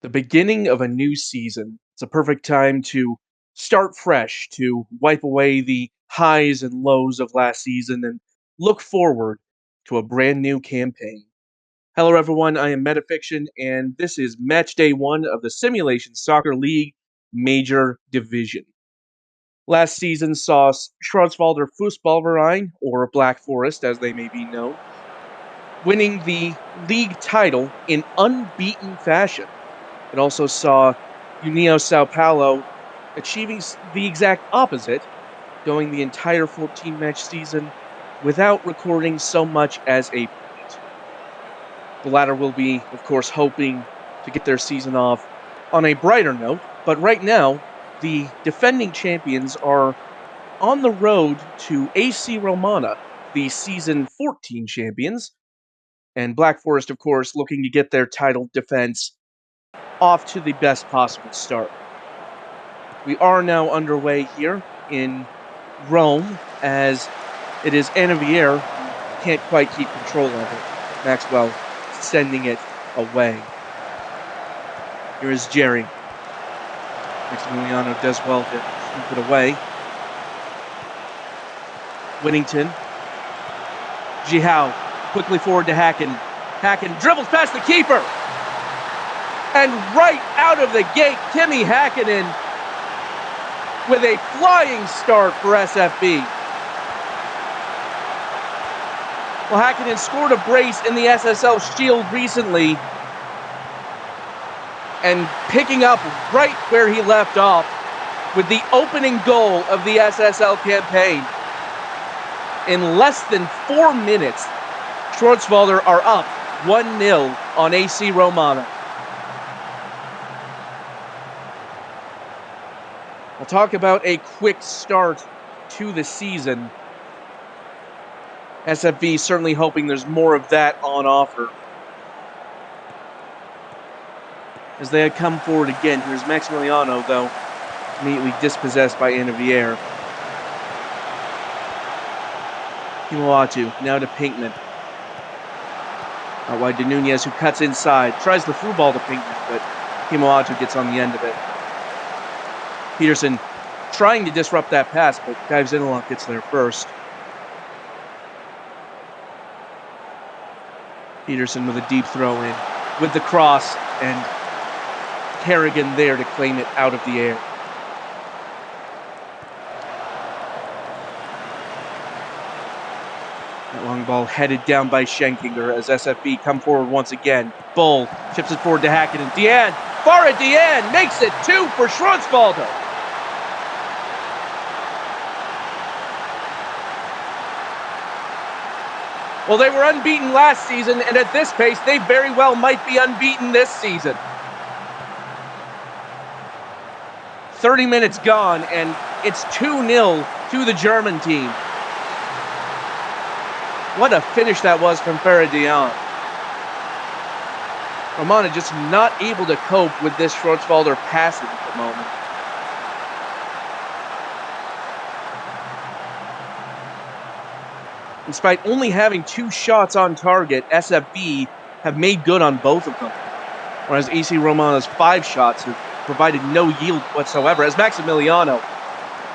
The beginning of a new season. It's a perfect time to start fresh, to wipe away the highs and lows of last season and look forward to a brand new campaign. Hello, everyone. I am Metafiction, and this is match day one of the Simulation Soccer League Major Division. Last season saw Schwarzwalder Fußballverein, or Black Forest as they may be known, winning the league title in unbeaten fashion. It also saw União Sao Paulo achieving the exact opposite, going the entire 14-match season without recording so much as a point. The latter will be, of course, hoping to get their season off on a brighter note, but right now, the defending champions are on the road to AC Romana, the season 14 champions, and Black Forest, of course, looking to get their title defense off to the best possible start. We are now underway here in Rome, as it is Anavier who can't quite keep control of it. Maxwell sending it away. Here is Jerry. Maximiliano does well to keep it away. Whittington. Jihao quickly forward to Hacken. Hacken dribbles past the keeper. And right out of the gate, Kimi Hakkinen with a flying start for SFB. Well, Hakkinen scored a brace in the SSL Shield recently, and picking up right where he left off with the opening goal of the SSL campaign. In less than 4 minutes, Schwarzwalder are up 1-0 on AC Romana. We'll talk about a quick start to the season. SFB certainly hoping there's more of that on offer. As they had come forward again, here's Maximiliano, though, immediately dispossessed by Anavier. Kimuatu, now to Pinkman. Out wide to Nunez, who cuts inside. Tries the through ball to Pinkman, but Kimuatu gets on the end of it. Peterson trying to disrupt that pass, but Dives Inalot gets there first. Peterson with a deep throw in, with the cross, and Kerrigan there to claim it out of the air. That long ball headed down by Schenkinger as SFB come forward once again. Bull chips it forward to Hakkinen. Deanne, Farah Deanne makes it 2 for Schwarzwalder. Well, they were unbeaten last season, and at this pace, they very well might be unbeaten this season. 30 minutes gone, and it's 2-0 to the German team. What a finish that was from Faradian. Romana just not able to cope with this Schwarzwalder passing at the moment. Despite only having 2 shots on target, SFB have made good on both of them, whereas AC Romana's 5 shots have provided no yield whatsoever, as Maximiliano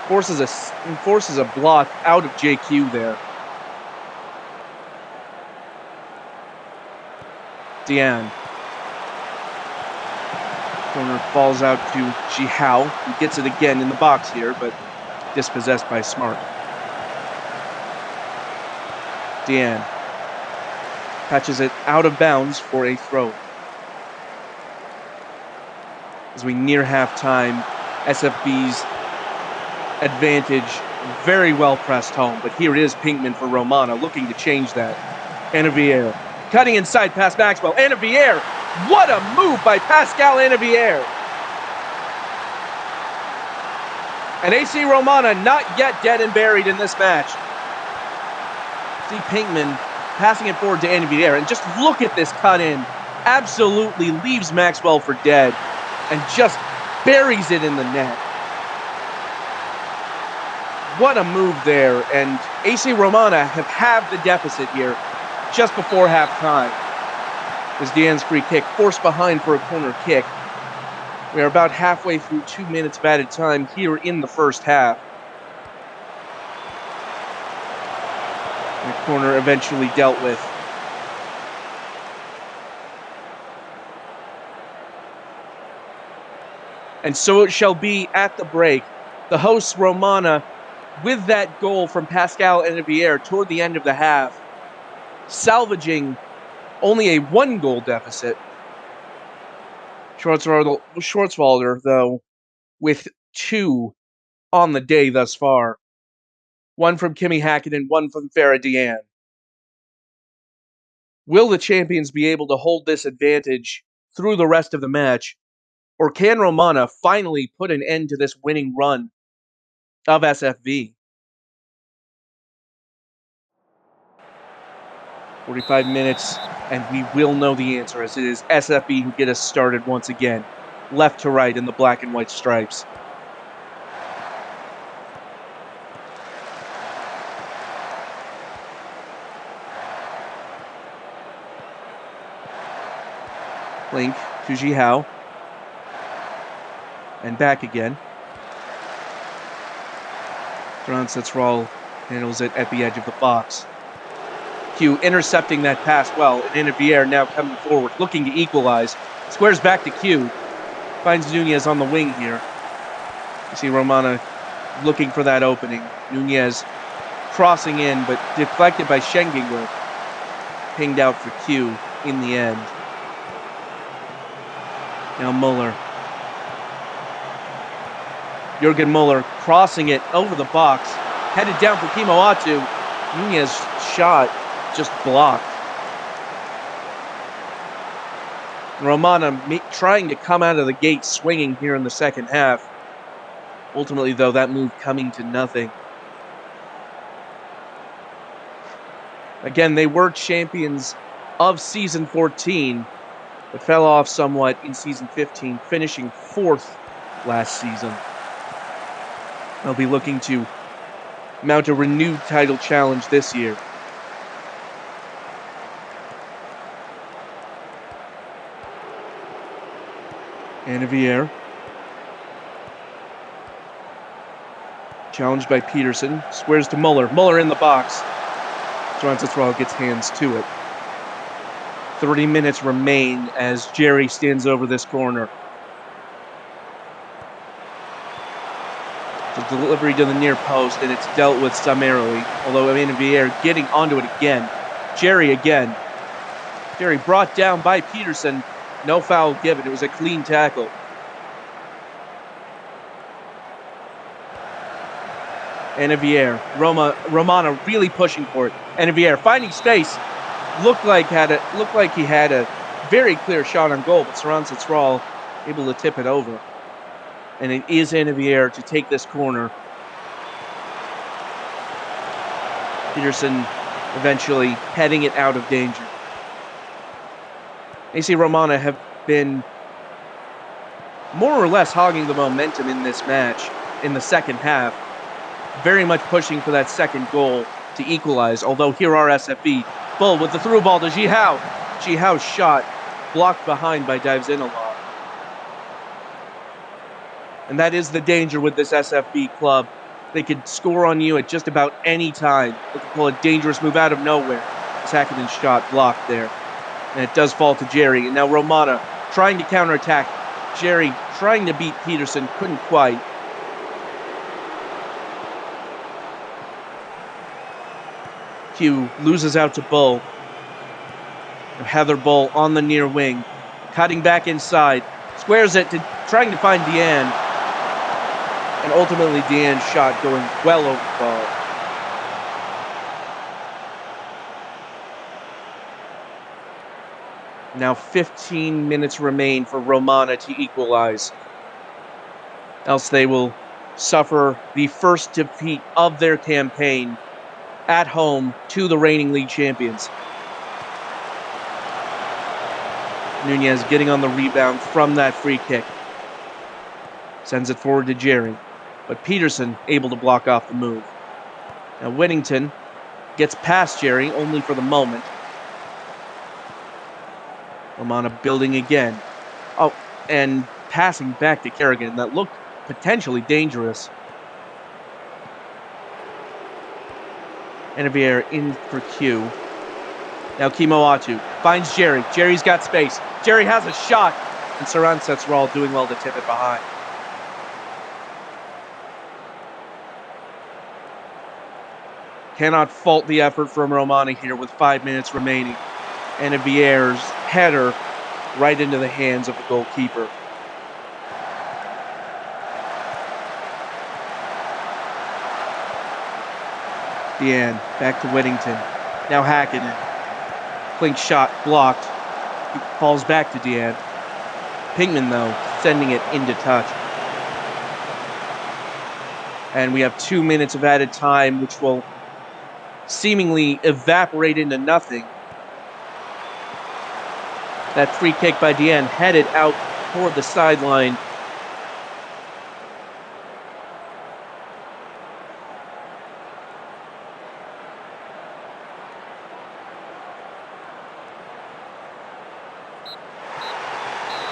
forces a block out of JQ there. Diane. Corner falls out to Jihao, who gets it again in the box here, but dispossessed by Smart. Diane patches it out of bounds for a throw. As we near halftime, SFB's advantage very well pressed home, but here is Pinkman for Romana, looking to change that. Anavier cutting inside past Maxwell. Anavier, what a move by Pascal Anavier! And AC Romana not yet dead and buried in this match. See Pinkman passing it forward to Anavier, and just look at this cut in. Absolutely leaves Maxwell for dead and just buries it in the net. What a move there, and AC Romana have halved the deficit here just before halftime. As Deanne's free kick forced behind for a corner kick, We are about halfway through 2 minutes of added time here in the first half. That corner eventually dealt with. And so it shall be at the break. The hosts, Romana, with that goal from Pascal Ennevier toward the end of the half, salvaging only a 1-goal deficit. Schwarzwalder, though, with 2 on the day thus far. 1 from Kimi Häkkinen, 1 from Farah Diane. Will the champions be able to hold this advantage through the rest of the match? Or can Romana finally put an end to this winning run of SFV? 45 minutes, and we will know the answer, as it is SFB who get us started once again, left to right in the black and white stripes. Link to Jihao. And back again. Francetrol handles it at the edge of the box. Q intercepting that pass well, and Ennevier now coming forward, looking to equalize. Squares back to Q. Finds Nunez on the wing here. You see Romana looking for that opening. Nunez crossing in, but deflected by Schenginger. Pinged out for Q in the end. Now Muller. Jurgen Muller crossing it over the box. Headed down for Kimo Atu. Nunez shot just blocked. Romana trying to come out of the gate swinging here in the second half. Ultimately, though, that move coming to nothing. Again, they were champions of Season 14, but fell off somewhat in Season 15, finishing 4th last season. They'll be looking to mount a renewed title challenge this year. Ennevier. Challenged by Peterson. Squares to Muller. Muller in the box. Francetrol gets hands to it. 30 minutes remain as Jerry stands over this corner. The delivery to the near post, and it's dealt with summarily, although Ennevier getting onto it again. Jerry again. Jerry brought down by Peterson. No foul given. It was a clean tackle. Ennevier. Romana really pushing for it. Ennevier finding space. Looked like he had a very clear shot on goal, but Francetrol able to tip it over. And it is Ennevier to take this corner. Peterson eventually heading it out of danger. AC Romana have been more or less hogging the momentum in this match in the second half. Very much pushing for that second goal to equalize, although here are SFB. Bull with the through ball to Jihao. Jihao's shot blocked behind by Divzinalov. And that is the danger with this SFB club. They could score on you at just about any time. They could pull a dangerous move out of nowhere. Häkkinen's shot blocked there. And it does fall to Jerry. And now Romana trying to counterattack. Jerry trying to beat Peterson, couldn't quite. Q loses out to Bull. Heather Bull on the near wing. Cutting back inside. Squares it, trying to find Deanne. And ultimately Deanne's shot going well over the ball. Now 15 minutes remain for Romana to equalize. Else they will suffer the first defeat of their campaign at home to the reigning league champions. Nunez getting on the rebound from that free kick. Sends it forward to Jerry. But Peterson able to block off the move. Now Whittington gets past Jerry, only for the moment. Romana building again. Oh, and passing back to Kerrigan that looked potentially dangerous. Enevier in for Q. Now Kimoatu finds Jerry. Jerry's got space. Jerry has a shot. And Saran Setsural doing well to tip it behind. Cannot fault the effort from Romana here with 5 minutes remaining. Enevier's header right into the hands of the goalkeeper. Deanne back to Whittington. Now Hackett. Klink shot blocked. He falls back to Deanne. Pinkman, though, sending it into touch. And we have 2 minutes of added time, which will seemingly evaporate into nothing. That free kick by Deanne headed out toward the sideline.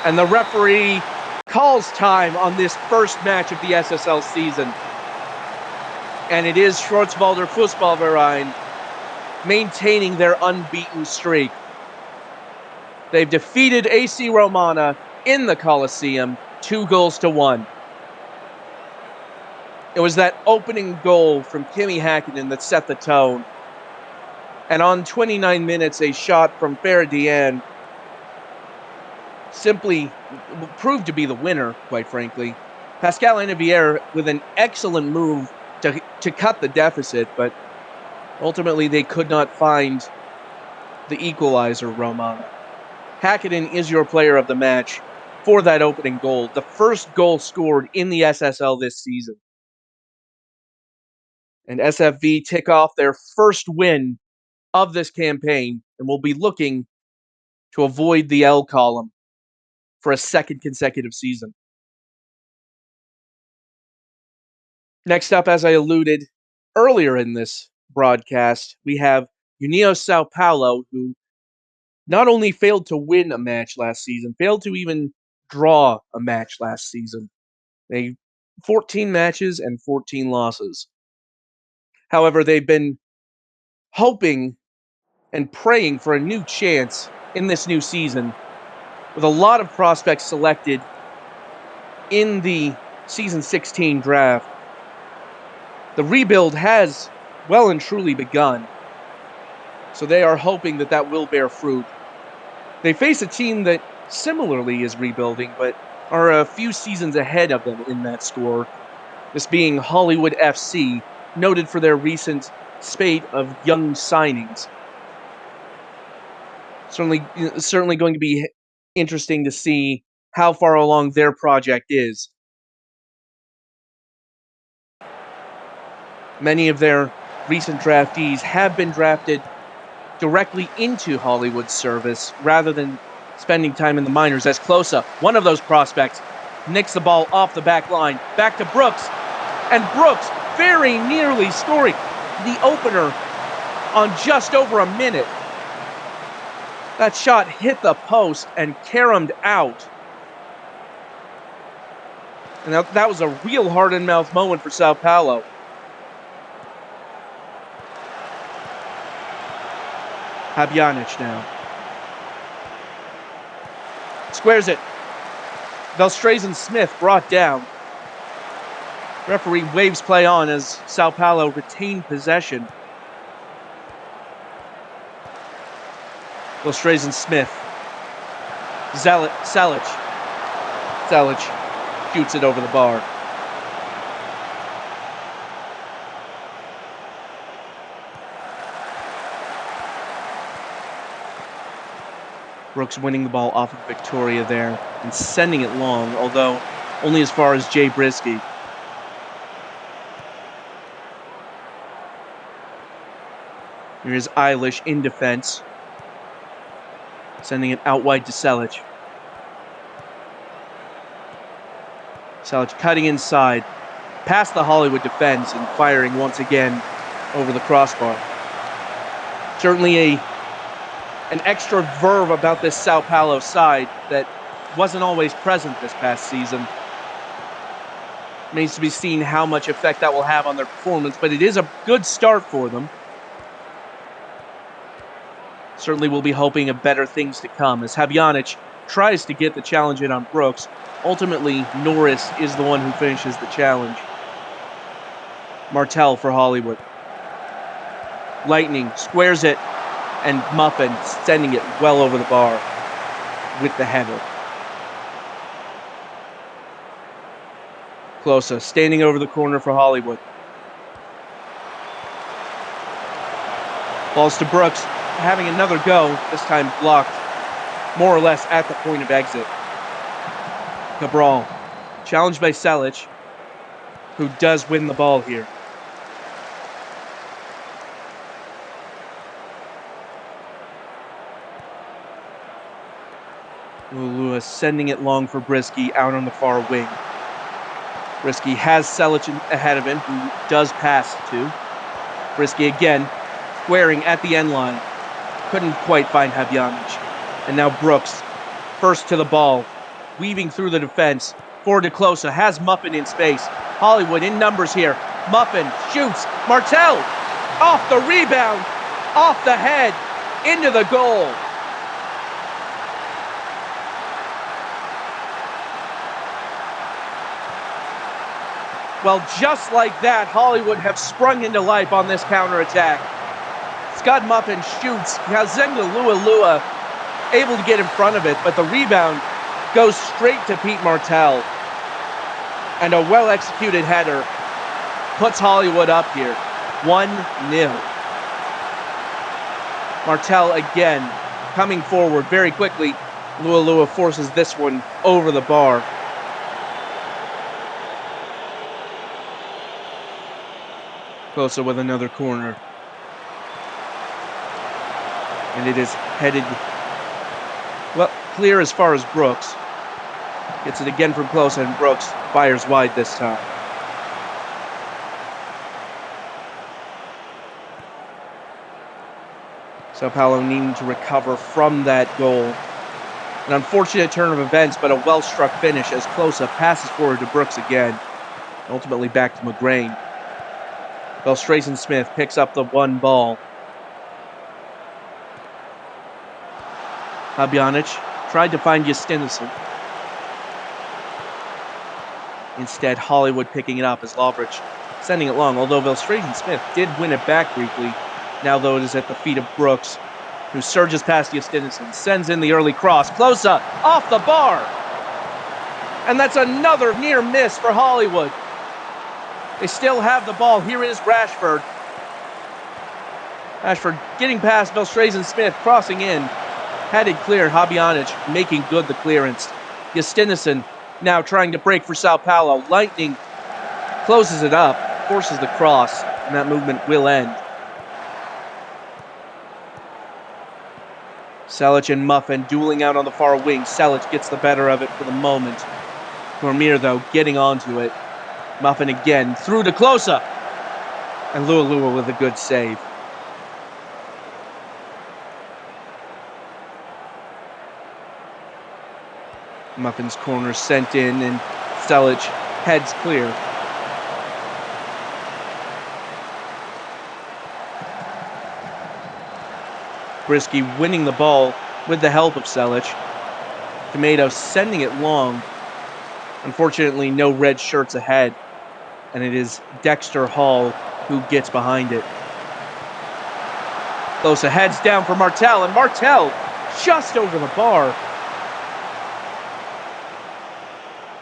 And the referee calls time on this first match of the SSL season. And it is Schwarzwälder Fußballverein maintaining their unbeaten streak. They've defeated AC Romana in the Coliseum 2-1. It was that opening goal from Kimi Häkkinen that set the tone. And on 29 minutes, a shot from Farah Deanne simply proved to be the winner, quite frankly. Pascal Enevier with an excellent move to cut the deficit, but ultimately they could not find the equalizer, Romana. Häkkinen is your player of the match for that opening goal, the first goal scored in the SSL this season. And SFV tick off their first win of this campaign and will be looking to avoid the L column for a second consecutive season. Next up, as I alluded earlier in this broadcast, we have União Sao Paulo, who not only failed to win a match last season, failed to even draw a match last season. They 14 matches and 14 losses. However, they've been hoping and praying for a new chance in this new season, with a lot of prospects selected in the season 16 draft. The rebuild has well and truly begun, so they are hoping that that will bear fruit. They face a team that similarly is rebuilding, but are a few seasons ahead of them in that score, this being Hollywood FC, noted for their recent spate of young signings. Certainly going to be interesting to see how far along their project is. Many of their recent draftees have been drafted directly into Hollywood's service rather than spending time in the minors, as Closa, one of those prospects, nicks the ball off the back line, back to Brooks, and Brooks very nearly scoring the opener on just over a minute. That shot hit the post and caromed out. And that was a real heart-in-mouth moment for Sao Paulo. Habjanic now. Squares it. Velstrazen Smith brought down. Referee waves play on as Sao Paulo retained possession. Velstrazen Smith. Selic shoots it over the bar. Brooks winning the ball off of Victoria there and sending it long, although only as far as Jay Brisky. Here's Eilish in defense, sending it out wide to Selic. Selic cutting inside, past the Hollywood defense and firing once again over the crossbar. Certainly an extra verve about this Sao Paulo side that wasn't always present this past season. Remains to be seen how much effect that will have on their performance, but it is a good start for them. Certainly we'll be hoping of better things to come as Habjanic tries to get the challenge in on Brooks. Ultimately, Norris is the one who finishes the challenge. Martell for Hollywood. Lightning squares it, and Muffin sending it well over the bar with the header. Closa standing over the corner for Hollywood. Balls to Brooks, having another go, this time blocked, more or less at the point of exit. Cabral, challenged by Selic, who does win the ball here. Lewis sending it long for Brisky out on the far wing. Brisky has Selic ahead of him, who does pass to. Brisky again, squaring at the end line. Couldn't quite find Habjanic. And now Brooks, first to the ball, weaving through the defense. Forward to Closa, has Muffin in space. Hollywood in numbers here. Muffin shoots. Martell off the rebound, off the head, into the goal. Well, just like that, Hollywood have sprung into life on this counterattack. Scott Muffin shoots. Kazenga Lua able to get in front of it, but the rebound goes straight to Pete Martell. And a well-executed header puts Hollywood up here, 1-0. Martell again coming forward very quickly. Lua forces this one over the bar. Closer with another corner. And it is headed, well, clear as far as Brooks. Gets it again from Closa, and Brooks fires wide this time. Sao Paulo needing to recover from that goal. An unfortunate turn of events, but a well-struck finish as Closa passes forward to Brooks again. Ultimately back to McGrain. Belstrazen-Smith picks up the one ball. Habjanic tried to find Justinian. Instead, Hollywood picking it up as Lawbridge sending it long, although Belstrazen-Smith did win it back briefly. Now, though, it is at the feet of Brooks, who surges past Justinian, sends in the early cross. Closa off the bar! And that's another near miss for Hollywood. They still have the ball. Here is Rashford. Rashford getting past Belstrazen-Smith, crossing in. Headed clear, Habjanic making good the clearance. Justinian now trying to break for Sao Paulo. Lightning closes it up, forces the cross, and that movement will end. Selic and Muffin dueling out on the far wing. Selic gets the better of it for the moment. Cormier, though, getting onto it. Muffin again, through to Closa. And Lua with a good save. Muffin's corner sent in, and Selic heads clear. Brisky winning the ball with the help of Selic. Tomato sending it long. Unfortunately, no red shirts ahead. And it is Dexter Hall who gets behind it. Closa heads down for Martell, and Martell just over the bar.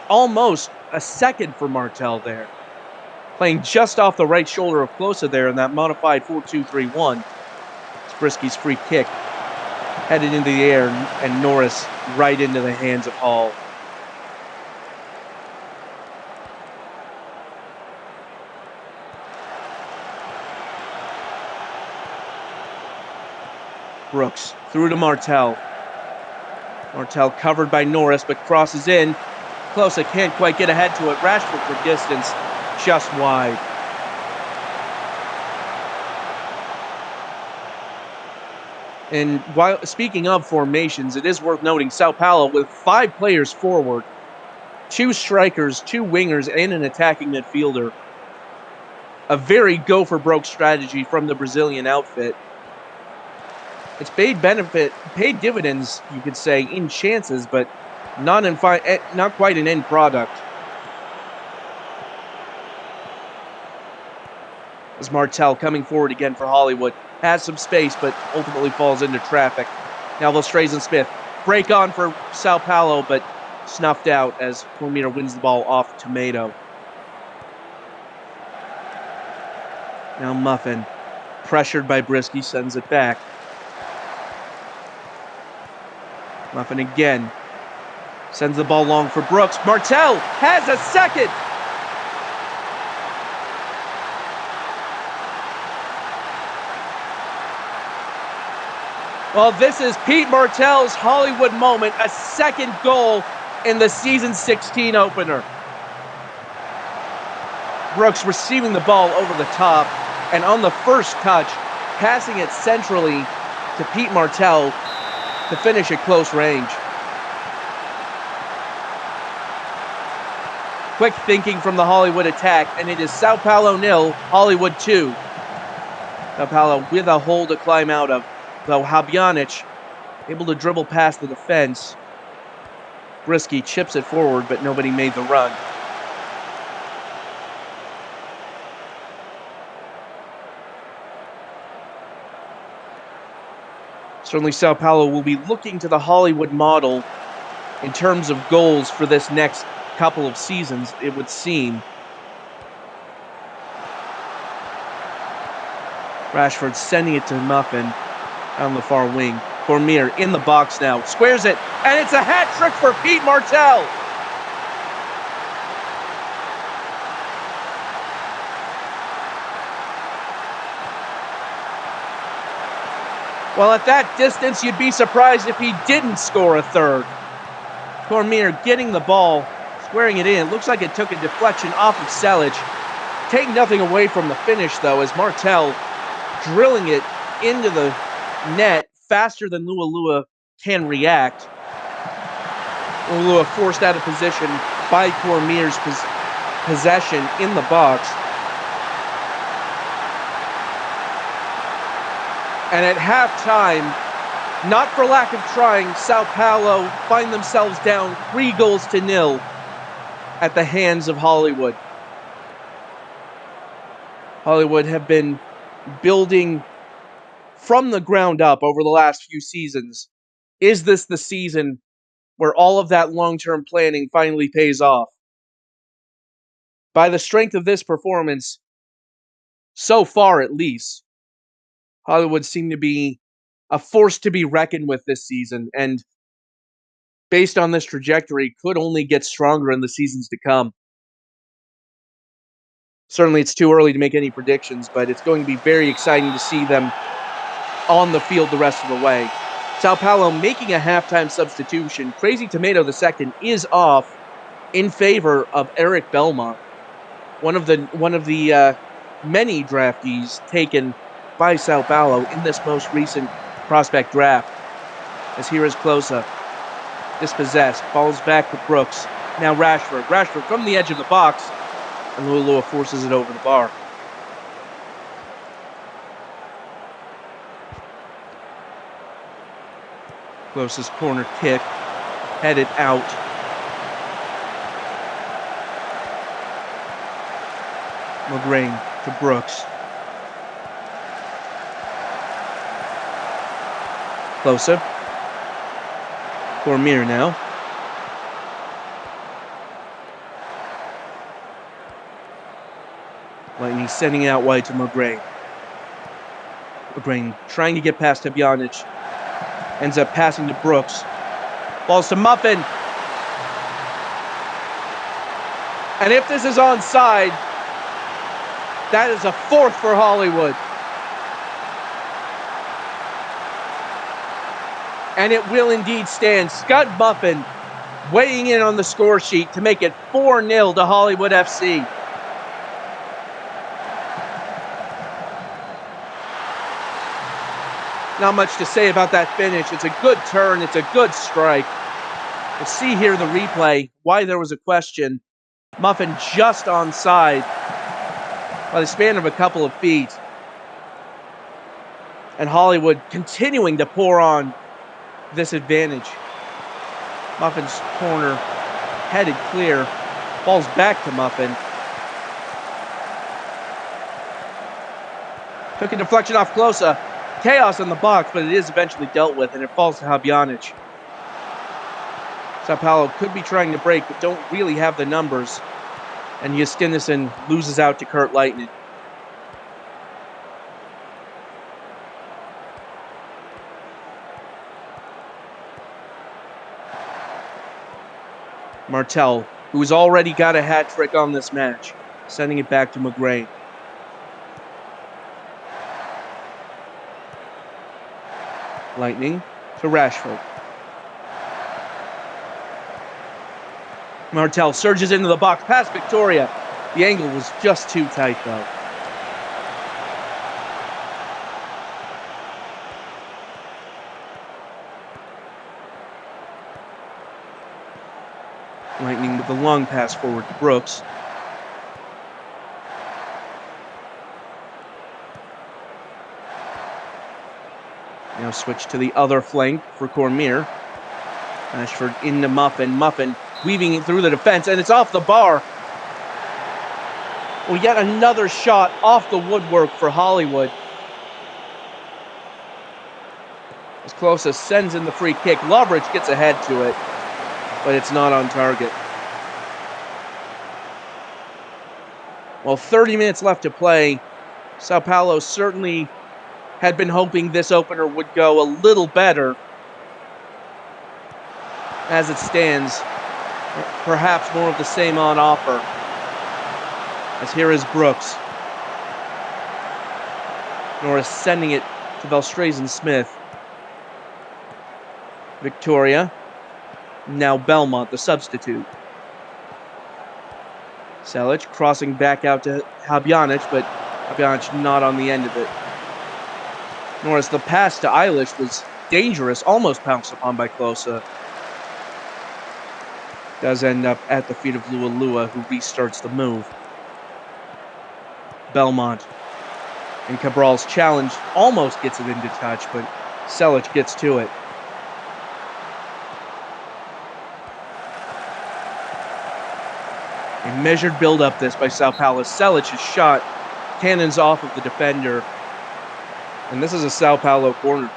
Almost a second for Martell there. Playing just off the right shoulder of Closa there in that modified 4-2-3-1. It's Brisky's free kick. Headed into the air, and Norris right into the hands of Hall. Brooks through to Martell. Martell covered by Norris, but crosses in. Closa can't quite get ahead to it. Rashford for distance, just wide. And while speaking of formations, it is worth noting Sao Paulo with 5 players forward, 2 strikers, 2 wingers, and an attacking midfielder. A very go-for-broke strategy from the Brazilian outfit. It's paid dividends, you could say, in chances, but not quite an end product. As Martel coming forward again for Hollywood. Has some space, but ultimately falls into traffic. Now Lestrays and Smith break on for Sao Paulo, but snuffed out as Cormier wins the ball off Tomato. Now Muffin, pressured by Brisky, sends it back. Muffin again. Sends the ball long for Brooks. Martel has a second! Well, this is Pete Martel's Hollywood moment, a second goal in the season 16 opener. Brooks receiving the ball over the top, and on the first touch, passing it centrally to Pete Martel to finish at close range. Quick thinking from the Hollywood attack, and it is Sao Paulo 0, Hollywood 2. Sao Paulo with a hole to climb out of, though Habjanic able to dribble past the defense. Brisky chips it forward, but nobody made the run. Certainly Sao Paulo will be looking to the Hollywood model in terms of goals for this next couple of seasons, it would seem. Rashford sending it to Muffin on the far wing. Cormier in the box now, squares it, and it's a hat trick for Pete Martel! Well, at that distance, you'd be surprised if he didn't score a third. Cormier getting the ball, squaring it in. Looks like it took a deflection off of Selic. Take nothing away from the finish, though, as Martel drilling it into the net faster than Lualua can react. Lualua forced out of position by Cormier's possession in the box. And at halftime, not for lack of trying, Sao Paulo find themselves down 3-0 at the hands of Hollywood. Hollywood have been building from the ground up over the last few seasons. Is this the season where all of that long-term planning finally pays off? By the strength of this performance, so far at least, Hollywood seem to be a force to be reckoned with this season, and based on this trajectory, could only get stronger in the seasons to come. Certainly, it's too early to make any predictions, but it's going to be very exciting to see them on the field the rest of the way. Sao Paulo making a halftime substitution. Crazy Tomato II is off in favor of Eric Belmont, one of the many draftees taken by Sao Paulo in this most recent prospect draft. As here is Closa, dispossessed, falls back to Brooks. Now Rashford from the edge of the box, and Lualua forces it over the bar. Closa's corner kick, headed out. McGrain to Brooks. Closa. Cormier now. Lightning sending out wide to McGrain. McGrain trying to get past Habjanic. Ends up passing to Brooks. Balls to Muffin. And if this is onside, that is a fourth for Hollywood. And it will indeed stand. Scud Muffin weighing in on the score sheet to make it 4-0 to Hollywood FC. Not much to say about that finish. It's a good turn. It's a good strike. We'll see here the replay why there was a question. Muffin just onside by the span of a couple of feet. And Hollywood continuing to pour on this advantage. Muffin's corner headed clear. Falls back to Muffin. Took a deflection off Closa. Chaos in the box, but it is eventually dealt with, and it falls to Habjanic. Sao Paulo could be trying to break, but don't really have the numbers. And Justinison loses out to Kurt Lightning. Martel, who's already got a hat trick on this match, sending it back to McGray. Lightning to Rashford. Martel surges into the box past Victoria. The angle was just too tight, though. Lightning with the long pass forward to Brooks. Now switch to the other flank for Cormier. Ashford into Muffin. Muffin weaving it through the defense, and it's off the bar. Well, yet another shot off the woodwork for Hollywood. As close as sends in the free kick. Lovridge gets ahead to it, but it's not on target. Well, 30 minutes left to play. Sao Paulo certainly had been hoping this opener would go a little better. As it stands, perhaps more of the same on offer. As here is Brooks. Norris sending it to Velstrazen Smith. Victoria. Now Belmont, the substitute. Selic crossing back out to Habjanic, but Habjanic not on the end of it. Norris, the pass to Eilish was dangerous, almost pounced upon by Closa. Does end up at the feet of Lualua, who restarts the move. Belmont. And Cabral's challenge almost gets it into touch, but Selic gets to it. A measured build-up this by Sao Paulo. Selic's shot cannons off of the defender. And this is a Sao Paulo corner.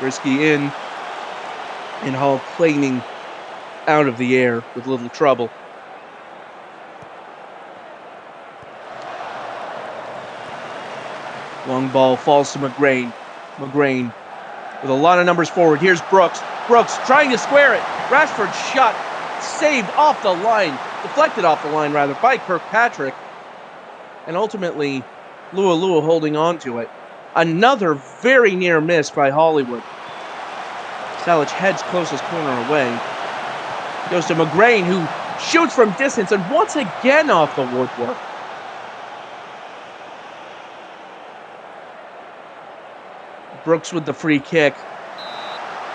Risky in. And Hall planing out of the air with little trouble. Long ball falls to McGrain. McGrain with a lot of numbers forward. Here's Brooks. Brooks trying to square it. Rashford shot saved off the line. Deflected off the line, rather, by Kirkpatrick. And ultimately, Lualua holding on to it. Another very near miss by Hollywood. Salic heads closest corner away. Goes to McGrain, who shoots from distance and once again off the woodwork. Brooks with the free kick.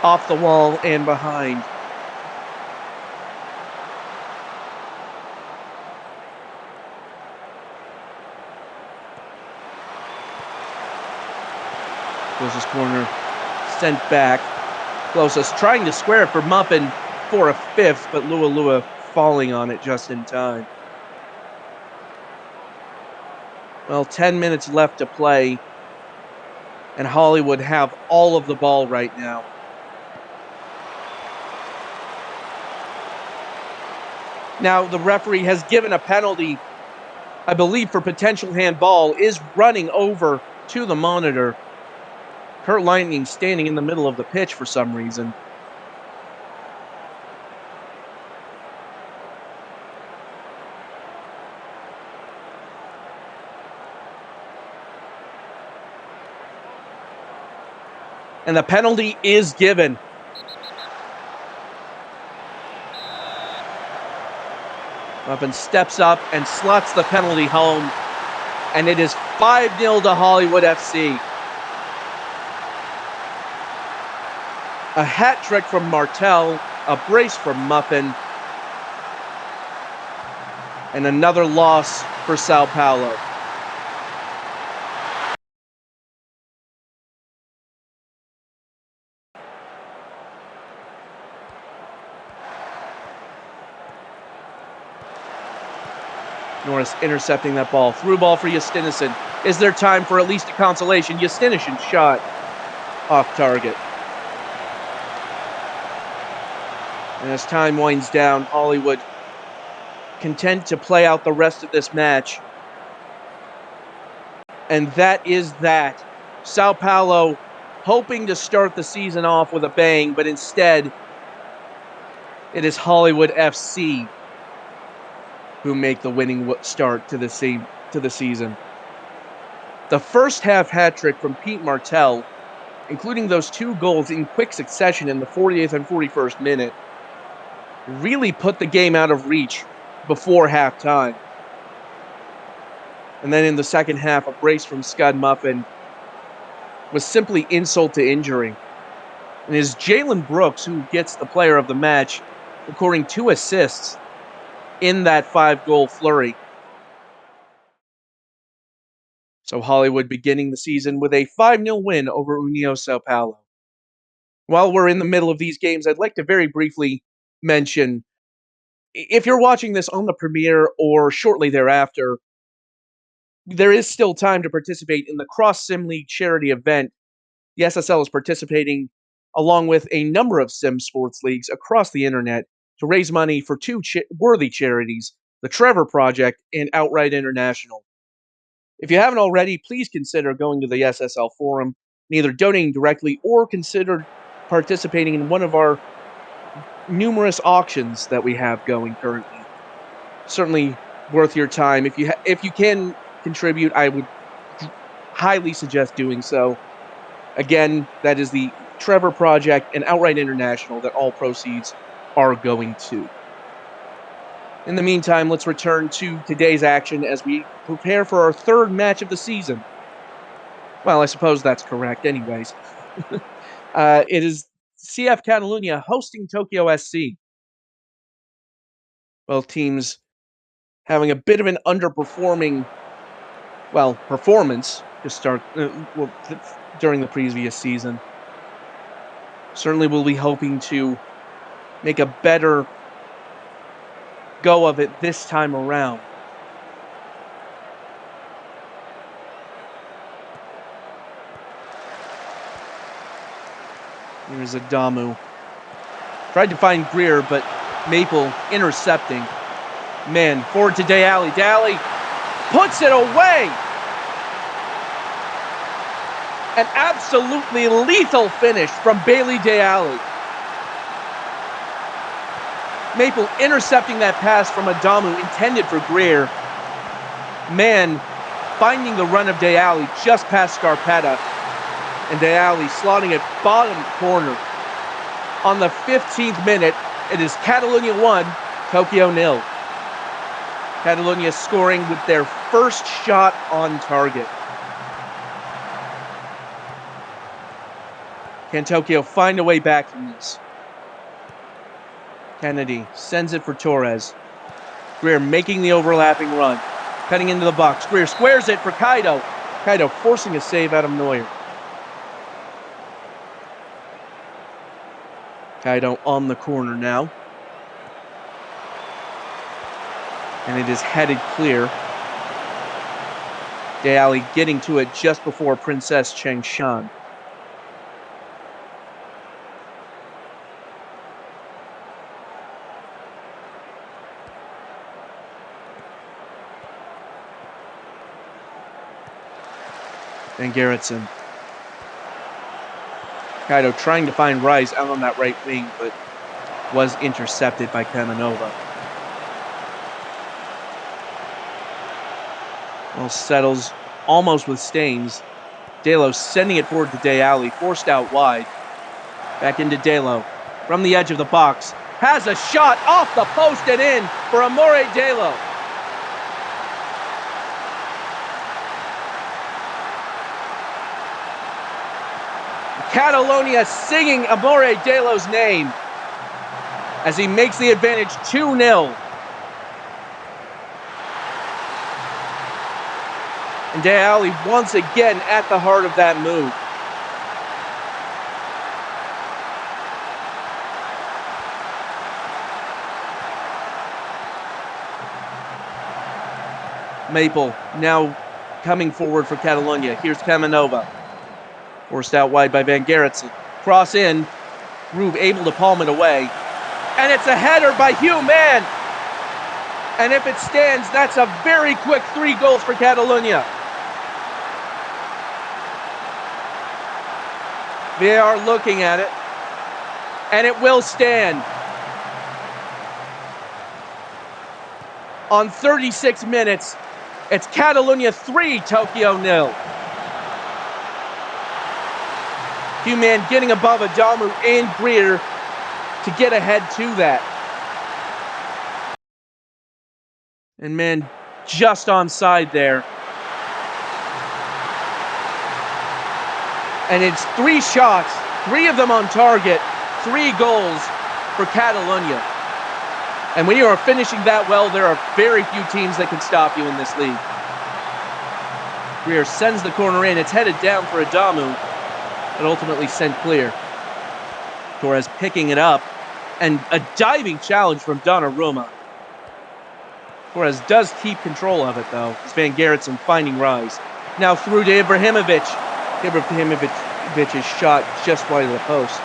Off the wall and behind. Closest corner sent back. Closest trying to square it for Muffin for a fifth, but Lualua falling on it just in time. Well, 10 minutes left to play, and Hollywood have all of the ball right now. Now, the referee has given a penalty, I believe, for potential handball, is running over to the monitor. Kurt Lightning standing in the middle of the pitch for some reason. And the penalty is given. Muffin steps up and slots the penalty home. And it is 5-0 to Hollywood FC. A hat trick from Martel, a brace from Muffin, and another loss for Sao Paulo. Norris intercepting that ball. Through ball for Justinison. Is there time for at least a consolation? Justinison shot off target. And as time winds down, Hollywood content to play out the rest of this match. And that is that. Sao Paulo hoping to start the season off with a bang, but instead it is Hollywood FC who make the winning start to the season. The first half hat trick from Pete Martel, including those 2 goals in quick succession in the 40th and 41st minute, really put the game out of reach before halftime. And then in the second half, a brace from Scud Muffin was simply insult to injury. And it is Jalen Brooks who gets the player of the match, recording 2 assists in that 5-goal flurry. So Hollywood beginning the season with a 5-0 win over União Sao Paulo. While we're in the middle of these games, I'd like to very briefly mention, if you're watching this on the premiere or shortly thereafter, there is still time to participate in the Cross Sim League charity event. The SSL is participating along with a number of sim sports leagues across the internet to raise money for 2 worthy charities, the Trevor Project and Outright International. If you haven't already, please consider going to the SSL forum and either donating directly or consider participating in one of our numerous auctions that we have going currently. Certainly worth your time. If you can contribute, I would highly suggest doing so. Again, that is the Trevor Project and Outright International that all proceeds are going to. In the meantime, let's return to today's action as we prepare for our 3rd match of the season. Well, I suppose that's correct anyways. It is CF Catalunya hosting Tokyo SC. Both teams having a bit of an underperforming, performance to start during the previous season. Certainly we'll be hoping to make a better go of it this time around. Here's Adamu. Tried to find Greer, but Maple intercepting. Man, forward to Deali. Deali puts it away! An absolutely lethal finish from Bailey Deali. Maple intercepting that pass from Adamu intended for Greer. Man, finding the run of Deali just past Scarpetta. And Deali slotting it bottom corner. On the 15th minute, it is Catalunya 1, Tokyo 0. Catalunya scoring with their first shot on target. Can Tokyo find a way back from this? Kennedy sends it for Torres. Greer making the overlapping run. Cutting into the box. Greer squares it for Kaido. Kaido forcing a save out of Neuer. Kaido on the corner now. And it is headed clear. Deali getting to it just before Princess Changshan. And Gerritsen. Kaido trying to find Rice out on that right wing, but was intercepted by Kamanova. Well, settles almost with Staines. Delo sending it forward to Deali, forced out wide. Back into Delo. From the edge of the box. Has a shot off the post and in for Amore Delo. Catalonia singing Amore Delo's name as he makes the advantage 2-0. And De Ali once again at the heart of that move. Maple now coming forward for Catalonia. Here's Kamenova. Forced out wide by Van Gerritsen. Cross in. Rube able to palm it away. And it's a header by Hugh Mann. And if it stands, that's a very quick 3 goals for Catalonia. They are looking at it. And it will stand. On 36 minutes, it's Catalonia 3, Tokyo 0. Hugh Mann getting above Adamu and Greer to get ahead to that. And Mann just onside there. And it's 3 shots, 3 of them on target, 3 goals for Catalonia. And when you are finishing that well, there are very few teams that can stop you in this league. Greer sends the corner in. It's headed down for Adamu, but ultimately sent clear. Torres picking it up, and a diving challenge from Donnarumma. Torres does keep control of it, though. It's Van Gerritsen finding rise. Now through to Ibrahimovic. Ibrahimovic's shot just wide of the post.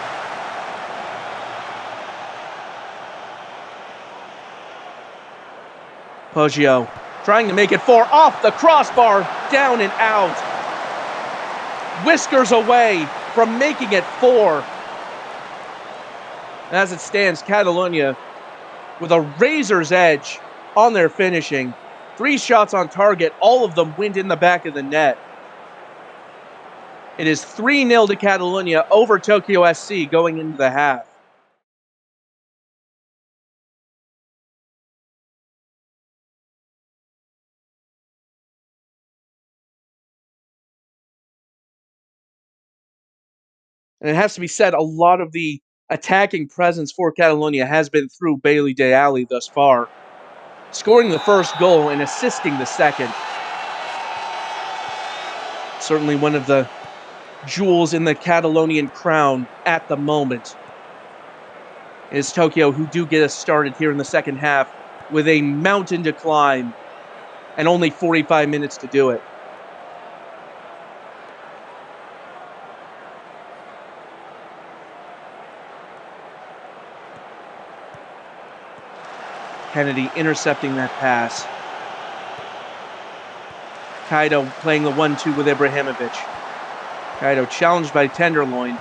Poggio trying to make it 4 off the crossbar, down and out. Whiskers away from making it 4. As it stands, Catalonia with a razor's edge on their finishing. 3 shots on target, all of them went in the back of the net. It is 3-0 to Catalonia over Tokyo SC going into the half. And it has to be said, a lot of the attacking presence for Catalonia has been through Bailey De Ali thus far, scoring the first goal and assisting the second. Certainly one of the jewels in the Catalonian crown at the moment is Tokyo, who do get us started here in the second half with a mountain to climb and only 45 minutes to do it. Kennedy intercepting that pass. Kaido playing the 1-2 with Ibrahimovic. Kaido challenged by Tenderloin.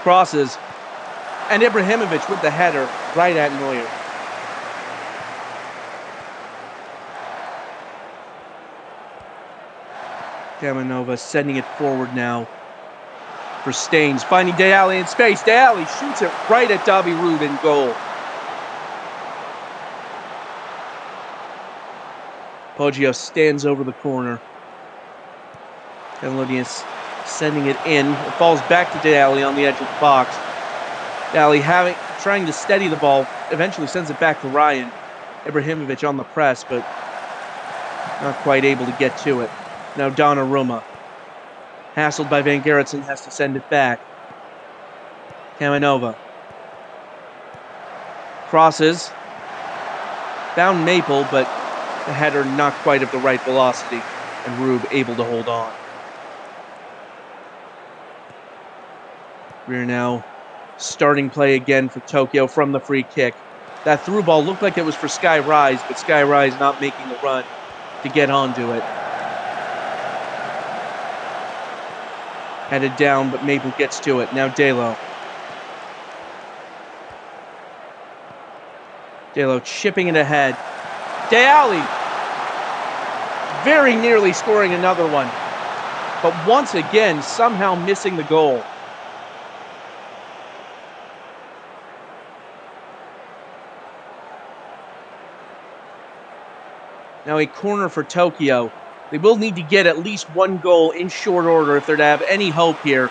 Crosses. And Ibrahimovic with the header right at Neuer. Kamenova sending it forward now for Staines. Finding De Ali in space. De Ali shoots it right at Davi Rube in goal. Poggio stands over the corner. Catalonia sending it in. It falls back to De Ali on the edge of the box. De Ali trying to steady the ball. Eventually sends it back to Ryan. Ibrahimovic on the press, but not quite able to get to it. Now Donnarumma. Hassled by Van Gerritsen, has to send it back. Kamenova. Crosses. Found Maple, but the header not quite of the right velocity, and Rube able to hold on. We're now starting play again for Tokyo from the free kick. That through ball looked like it was for Sky Rise, but Sky Rise not making the run to get onto it. Headed down, but Maple gets to it. Now Delo. Delo chipping it ahead. De Ali very nearly scoring another one, but once again somehow missing the goal. Now a corner for Tokyo. They will need to get at least 1 goal in short order if they're to have any hope here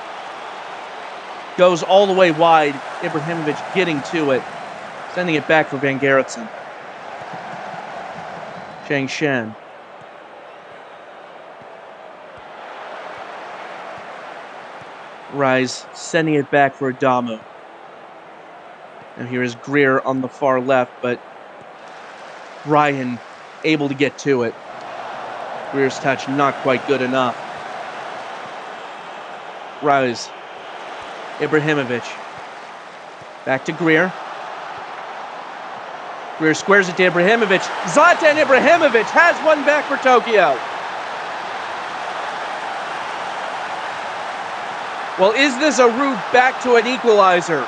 goes all the way wide. Ibrahimovic getting to it. Sending it back for Van Gerritsen. Shang Shen. Rise sending it back for Adamu. Now here is Greer on the far left, but Ryan able to get to it. Greer's touch not quite good enough. Rise. Ibrahimovic. Back to Greer. Greer squares it to Ibrahimovic. Zlatan Ibrahimovic has one back for Tokyo. Well, is this a route back to an equalizer?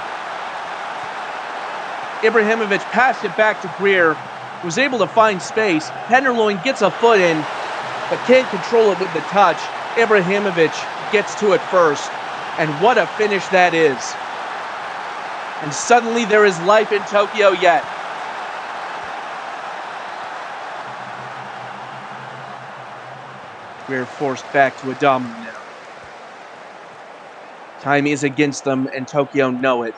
Ibrahimovic passed it back to Greer, was able to find space. Penderloin gets a foot in, but can't control it with the touch. Ibrahimovic gets to it first, and what a finish that is. And suddenly there is life in Tokyo yet. Greer forced back to Adamu now. Time is against them, and Tokyo know it.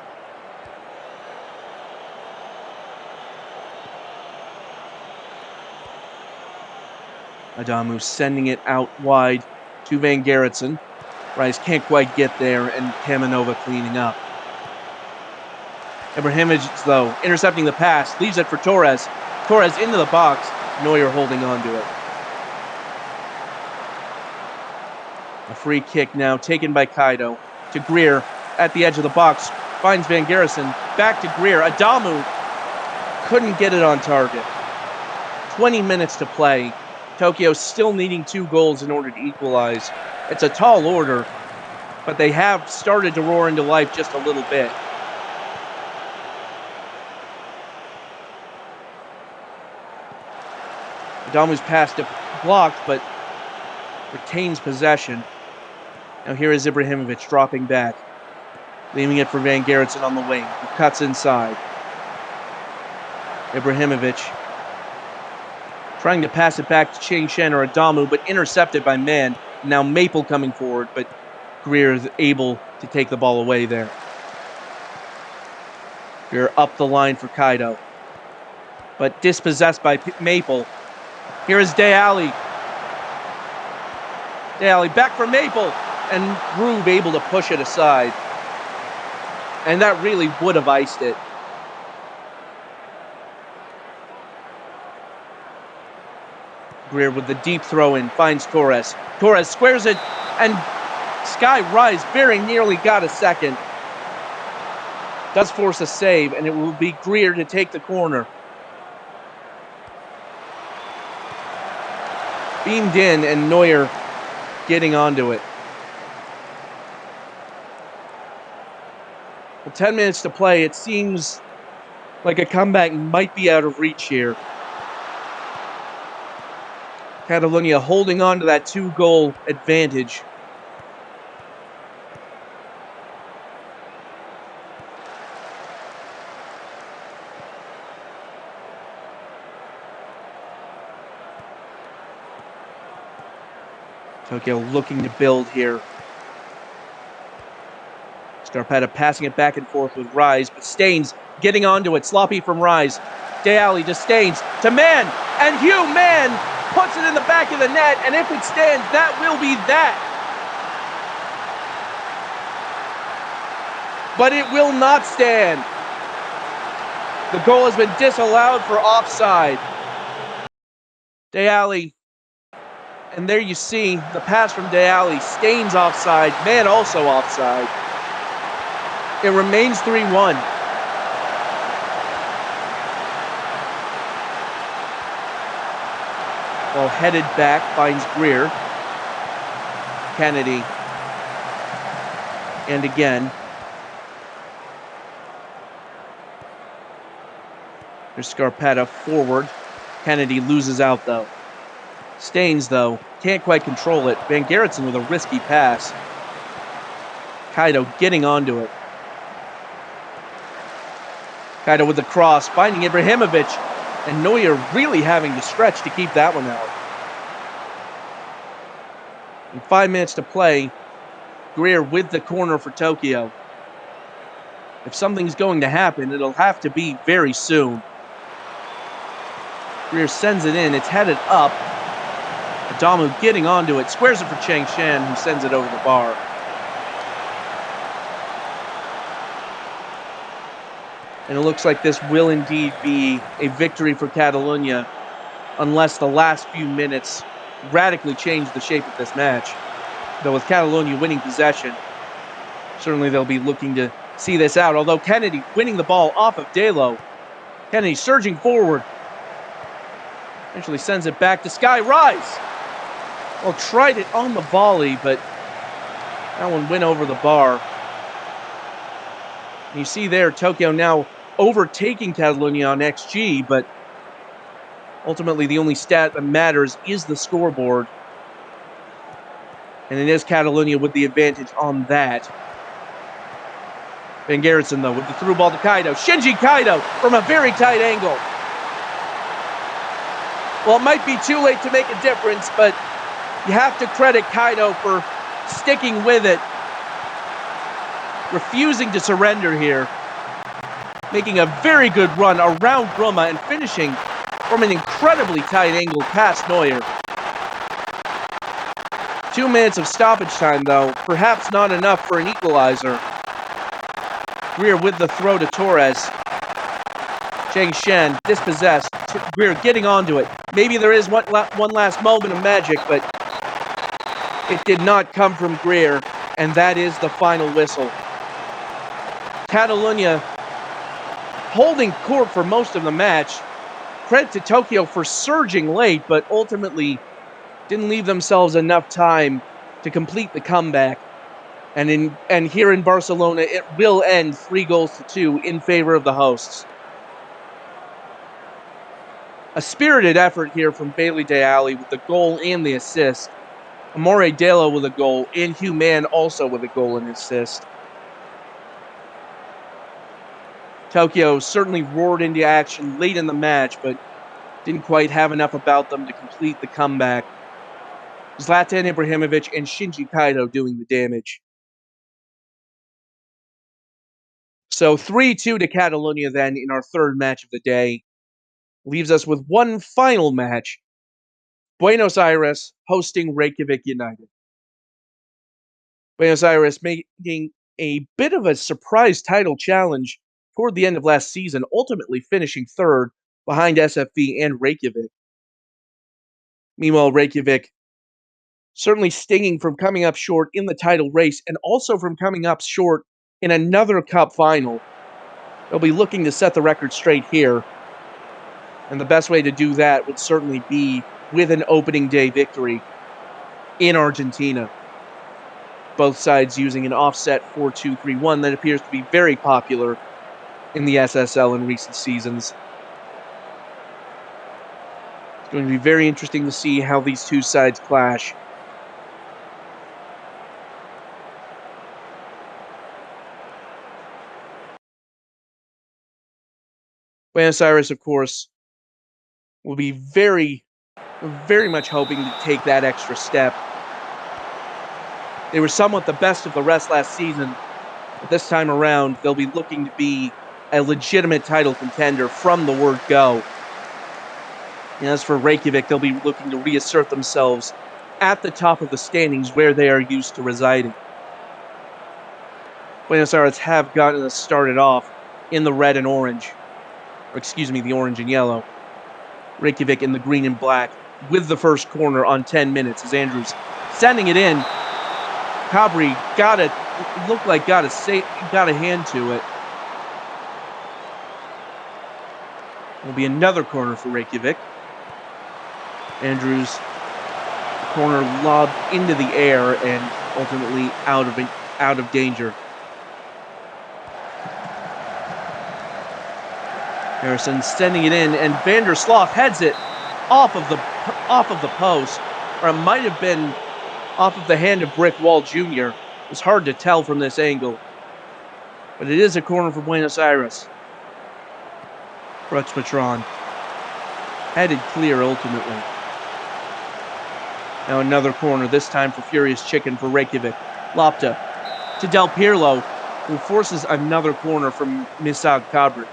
Adamu sending it out wide to Van Gerritsen. Rice can't quite get there, and Kamanova cleaning up. Ibrahimovic, though, intercepting the pass, leaves it for Torres. Torres into the box, Neuer holding on to it. A free kick now taken by Kaido to Greer at the edge of the box. Finds Van Gerritsen, back to Greer. Adamu couldn't get it on target. 20 minutes to play. Tokyo still needing 2 goals in order to equalize. It's a tall order, but they have started to roar into life just a little bit. Adamu's pass blocked, but retains possession. Now here is Ibrahimovic dropping back, leaving it for Van Gerritsen on the wing, who cuts inside. Ibrahimovic trying to pass it back to Shang Shen or Adamu, but intercepted by Man. Now Maple coming forward, but Greer is able to take the ball away there. Greer up the line for Kaido, but dispossessed by Maple. Here is De Ali. De Ali back for Maple, and Rube able to push it aside. And that really would have iced it. Greer with the deep throw in, finds Torres. Torres squares it, and Sky Rise very nearly got a second. Does force a save, and it will be Greer to take the corner. Beamed in, and Neuer getting onto it. Well, 10 minutes to play. It seems like a comeback might be out of reach here. Catalonia holding on to that 2-goal advantage. Tokyo looking to build here. Scarpetta passing it back and forth with Rise, but Staines getting onto it. Sloppy from Rise. De Ali to Staines to Man, and Hugh Man puts it in the back of the net, and if it stands, that will be that. But it will not stand. The goal has been disallowed for offside. De Ali, and there you see the pass from De Ali. Staines offside, Man also offside. It remains 3-1. Ball headed back, finds Greer. Kennedy. And again. There's Scarpetta forward. Kennedy loses out though. Staines though, can't quite control it. Van Gerritsen with a risky pass. Kaido getting onto it. Kaido with the cross, finding Ibrahimovic, and Neuer really having to stretch to keep that one out. In 5 minutes to play, Greer with the corner for Tokyo. If something's going to happen, it'll have to be very soon. Greer sends it in. It's headed up. Adamu getting onto it. Squares it for Chang Shan, who sends it over the bar. And it looks like this will indeed be a victory for Catalunya, unless the last few minutes radically change the shape of this match. Though with Catalunya winning possession, certainly they'll be looking to see this out. Although Kennedy winning the ball off of Delo. Kennedy surging forward. Eventually sends it back to Sky Rise. Well, tried it on the volley, but that one went over the bar. And you see there, Tokyo now overtaking Catalunya on XG, but ultimately the only stat that matters is the scoreboard. And it is Catalunya with the advantage on that. Van Gerritsen, though, with the through ball to Kaido. Shinji Kaido from a very tight angle. Well, it might be too late to make a difference, but you have to credit Kaido for sticking with it, refusing to surrender here, making a very good run around Gruma and finishing from an incredibly tight angle past Neuer. 2 minutes of stoppage time, though, perhaps not enough for an equalizer. Greer with the throw to Torres. Chang Shan dispossessed. Greer getting onto it. Maybe there is one last moment of magic, but it did not come from Greer, and that is the final whistle. Catalunya holding court for most of the match. Credit to Tokyo for surging late, but ultimately didn't leave themselves enough time to complete the comeback. And here in Barcelona, it will end 3-2 in favor of the hosts. A spirited effort here from Bailey Deali with the goal and the assist. Amore Delo with a goal, and Hugh Mann also with a goal and assist. Tokyo certainly roared into action late in the match, but didn't quite have enough about them to complete the comeback. Zlatan Ibrahimovic and Shinji Kaido doing the damage. So 3-2 to Catalunya then in our third match of the day. Leaves us with one final match. Buenos Aires hosting Reykjavik United. Buenos Aires making a bit of a surprise title challenge toward the end of last season, ultimately finishing third behind SFV and Reykjavik. Meanwhile, Reykjavik certainly stinging from coming up short in the title race and also from coming up short in another cup final. They'll be looking to set the record straight here. And the best way to do that would certainly be with an opening day victory in Argentina. Both sides using an offset 4-2-3-1 that appears to be very popular in the SSL in recent seasons. It's going to be very interesting to see how these two sides clash. Buenos Aires, of course, will be very much hoping to take that extra step. They were somewhat the best of the rest last season, but this time around, they'll be looking to be a legitimate title contender from the word go. And as for Reykjavik, they'll be looking to reassert themselves at the top of the standings where they are used to residing. Buenos Aires have gotten us started off in the red and orange. Or excuse me, the orange and yellow. Reykjavik in the green and black with the first corner on 10 minutes as Andrews sending it in. Cabri got a hand to it. Will be another corner for Reykjavik. Andrews, corner lobbed into the air and ultimately out of danger. Harrison sending it in, and Van der Sloot heads it off of the post, or it might have been off of the hand of Brick Wall Jr. It's hard to tell from this angle, but it is a corner for Buenos Aires. Rutschmatron headed clear ultimately. Now another corner, this time for Furious Chicken for Reykjavik. Lopta to Del Pirlo. who forces another corner from Misag Kabri.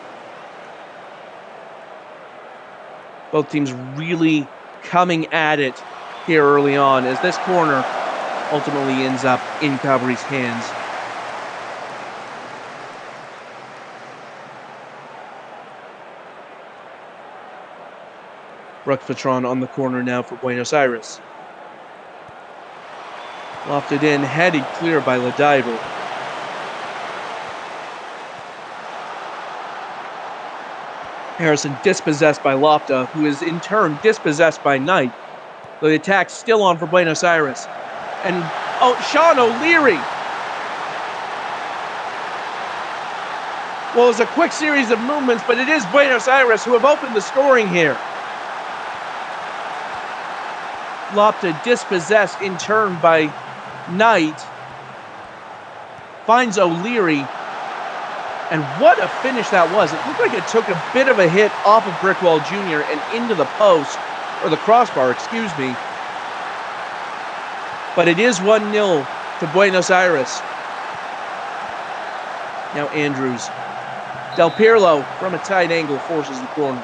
Both teams really coming at it here early on, as this corner ultimately ends up in Kabri's hands. Rux Patron on the corner now for Buenos Aires. Lofted in, headed clear by Ladiver. Harrison dispossessed by Lofta, who is in turn dispossessed by Knight. The attack still on for Buenos Aires. And, Sean O'Leary! Well, it's a quick series of movements, but it is Buenos Aires who have opened the scoring here. Lofta dispossessed in turn by Knight. Finds O'Leary. And what a finish that was. It looked like it took a bit of a hit off of Brickwall Jr. and into the post, or the crossbar, excuse me. But it is 1-0 to Buenos Aires. Now Andrews. Del Pirlo from a tight angle forces the corner.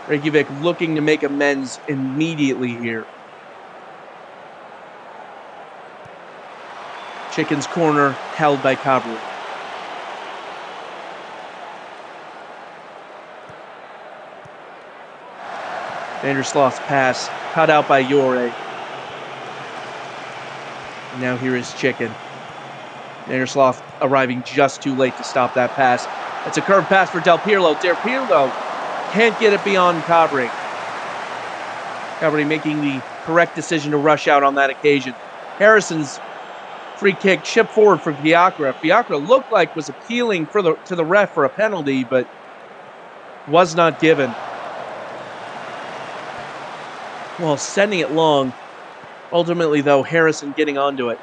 Reykjavik looking to make amends immediately here. Chicken's corner held by Cabral. Vandersloot's pass cut out by Yore. Now here is Chicken. Vandersloot arriving just too late to stop that pass. It's a curved pass for Del Pirlo. Del Pirlo can't get it beyond Cabri. Cabri making the correct decision to rush out on that occasion. Harrison's free kick chip forward for Fiacra. Fiacra looked like was appealing to the ref for a penalty, but was not given. Well, sending it long. Ultimately, though, Harrison getting onto it.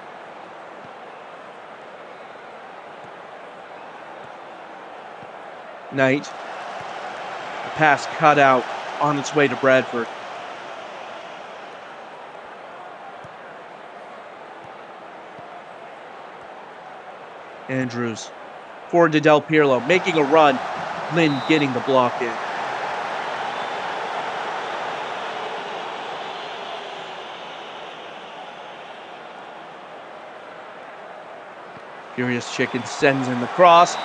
Knight. The pass cut out on its way to Bradford. Andrews. Forward to Del Pirlo, making a run. Lynn getting the block in. Furious Chicken sends in the cross.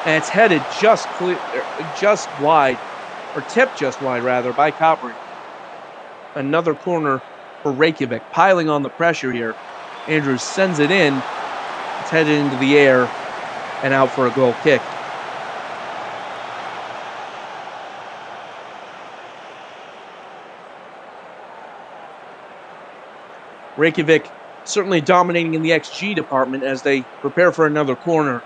And it's headed just wide, or tipped just wide rather, by Capri. Another corner for Reykjavik, piling on the pressure here. Andrews sends it in. It's headed into the air and out for a goal kick. Reykjavik certainly dominating in the XG department as they prepare for another corner.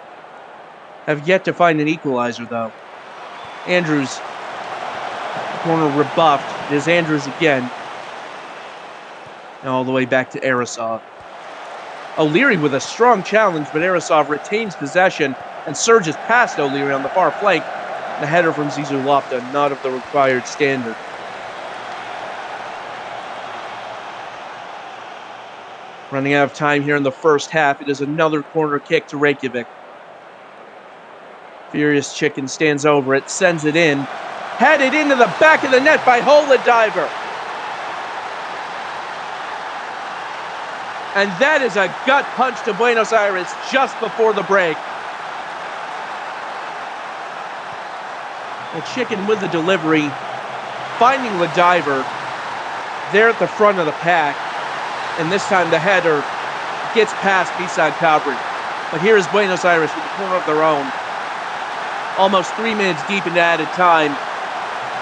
Have yet to find an equalizer, though. Andrews, corner rebuffed. It is Andrews again. And all the way back to Arasov. O'Leary with a strong challenge, but Arasov retains possession and surges past O'Leary on the far flank. The header from Zizou Lofta, not of the required standard. Running out of time here in the first half, it is another corner kick to Reykjavik. Furious Chicken stands over it, sends it in. Headed into the back of the net by Holadiver. And that is a gut punch to Buenos Aires just before the break. Well, Chicken with the delivery, finding Ladiver there at the front of the pack. And this time the header gets past Misag Cabri. But here is Buenos Aires with the corner of their own. Almost 3 minutes deep into added time.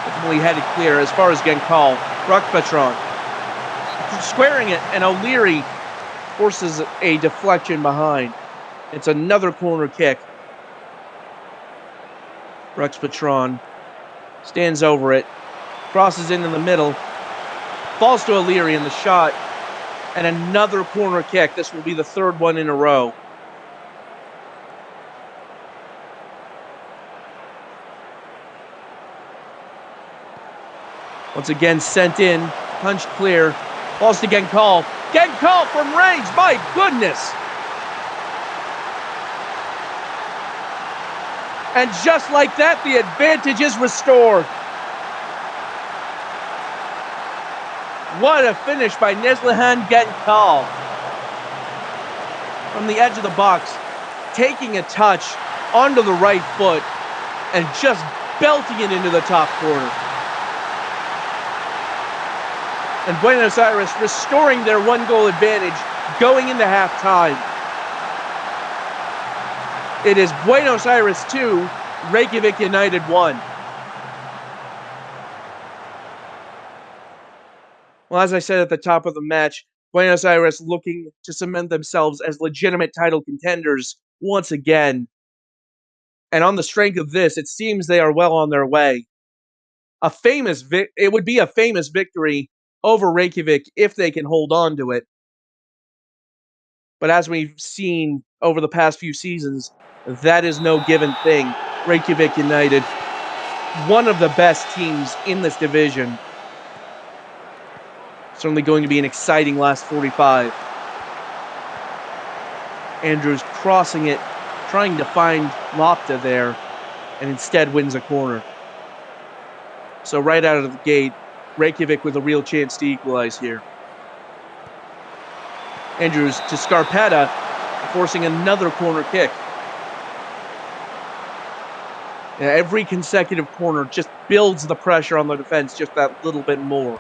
Ultimately headed clear as far as Genkal. Rux Patron squaring it, and O'Leary forces a deflection behind. It's another corner kick. Rux Patron stands over it, crosses into the middle, falls to O'Leary in the shot, and another corner kick. This will be the third one in a row. Once again, sent in, punched clear, falls to Genkal. Genkal from range, my goodness! And just like that, the advantage is restored. What a finish by Neslihan Genkal. From the edge of the box, taking a touch onto the right foot and just belting it into the top corner. And Buenos Aires restoring their one-goal advantage going into halftime. It is Buenos Aires 2, Reykjavik United 1. Well, as I said at the top of the match, Buenos Aires looking to cement themselves as legitimate title contenders once again. And on the strength of this, it seems they are well on their way. It would be a famous victory over Reykjavik if they can hold on to it. But as we've seen over the past few seasons, that is no given thing. Reykjavik United, one of the best teams in this division. Certainly going to be an exciting last 45. Andrews crossing it, trying to find Lopta there, and instead wins a corner. So right out of the gate, Reykjavik with a real chance to equalize here. Andrews to Scarpetta, forcing another corner kick. Every consecutive corner just builds the pressure on the defense just that little bit more.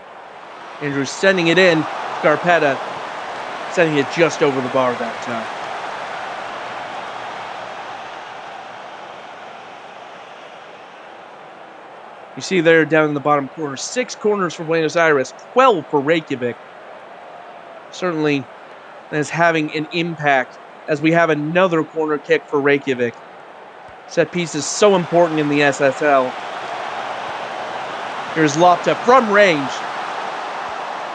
Andrews sending it in, Scarpetta sending it just over the bar that time. You see there down in the bottom corner, 6 corners for Buenos Aires, 12 for Reykjavik. Certainly that is having an impact as we have another corner kick for Reykjavik. Set piece is so important in the SSL. Here's Lopta from range.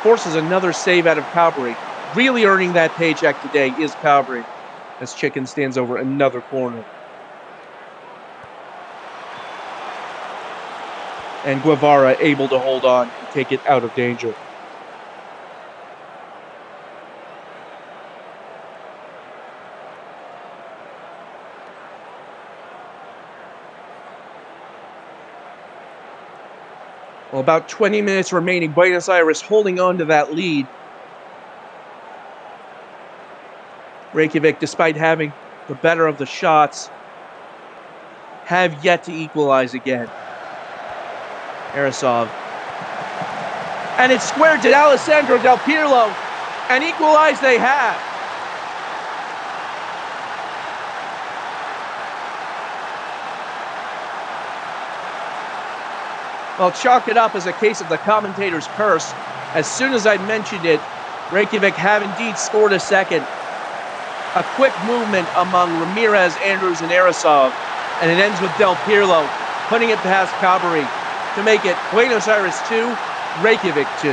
Forces another save out of Cabri. Really earning that paycheck today is Cabri, as Chicken stands over another corner. And Guevara able to hold on and take it out of danger. Well, about 20 minutes remaining. Buenos Aires holding on to that lead. Reykjavik, despite having the better of the shots, have yet to equalize again. Arasov. And it's squared to Alessandro Del Pirlo. And equalize they have. I'll chalk it up as a case of the commentator's curse. As soon as I mentioned it, Reykjavik have indeed scored a second. A quick movement among Ramirez, Andrews, and Arasov, and it ends with Del Pirlo putting it past Cabri to make it Buenos Aires 2, Reykjavik 2.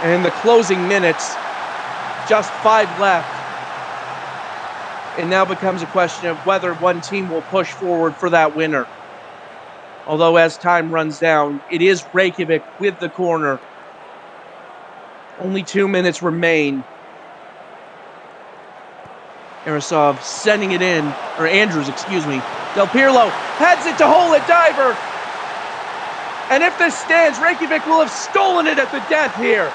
And in the closing minutes, just 5 left, it now becomes a question of whether one team will push forward for that winner. Although as time runs down, it is Reykjavik with the corner. Only 2 minutes remain. Arasov sending it in, or Andrews, excuse me. Del Pirlo heads it to Hola Diver. And if this stands, Reykjavik will have stolen it at the death here.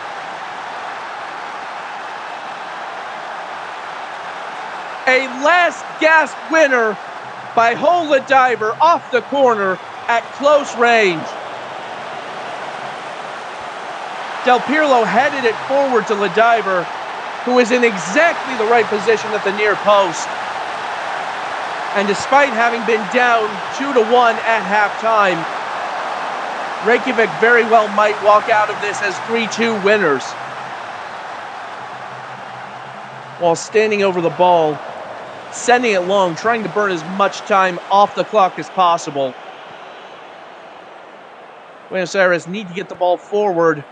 A last gasp winner by Hola Diver off the corner at close range. Del Pirlo headed it forward to Ladiver, who is in exactly the right position at the near post. And despite having been down 2-1 at halftime, Reykjavik very well might walk out of this as 3-2 winners. While standing over the ball, sending it long, trying to burn as much time off the clock as possible. Buenos Aires need to get the ball forward.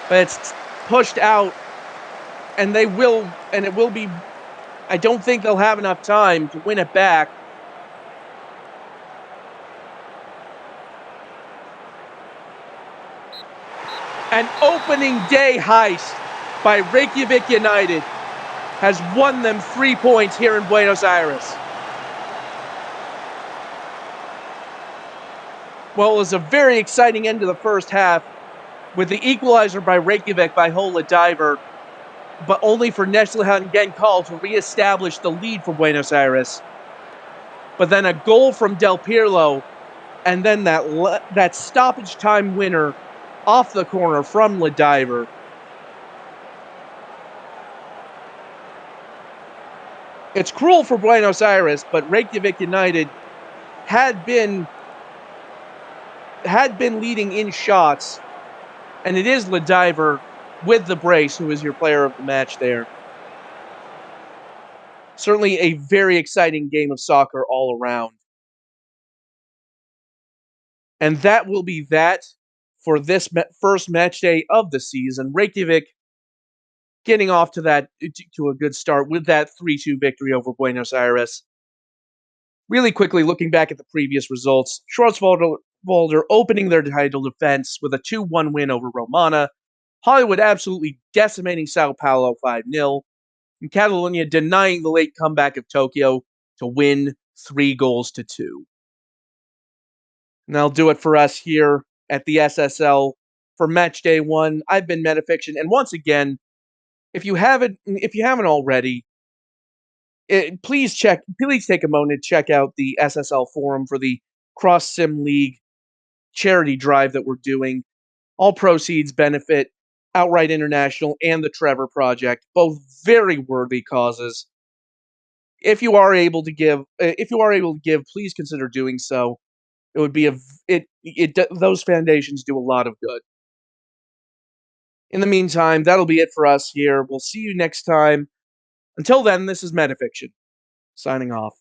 But it's pushed out, and it will be, I don't think they'll have enough time to win it back. An opening day heist by Reykjavik United. has won them 3 points here in Buenos Aires. Well, it was a very exciting end to the first half with the equalizer by Reykjavik by Hola Diver, but only for Neslihan Genkal to reestablish the lead for Buenos Aires. But then a goal from Del Pirlo, and then that stoppage time winner off the corner from Ladiver. It's cruel for Buenos Aires, but Reykjavik United had been leading in shots, and it is Ladiver with the brace who is your player of the match there. Certainly a very exciting game of soccer all around. And that will be that for this first match day of the season. Reykjavik getting off to a good start with that 3-2 victory over Buenos Aires. Really quickly, looking back at the previous results, Schwarzwalder opening their title defense with a 2-1 win over Romana, Hollywood absolutely decimating Sao Paulo 5-0, and Catalonia denying the late comeback of Tokyo to win 3-2. And that'll do it for us here at the SSL for match day 1. I've been Metafiction, and once again, if you haven't already, please take a moment to check out the SSL forum for the Cross Sim League charity drive that we're doing. All proceeds benefit Outright International and the Trevor Project, both very worthy causes. If you are able to give, please consider doing so. It would be those foundations do a lot of good. In the meantime, that'll be it for us here. We'll see you next time. Until then, this is Metafiction, signing off.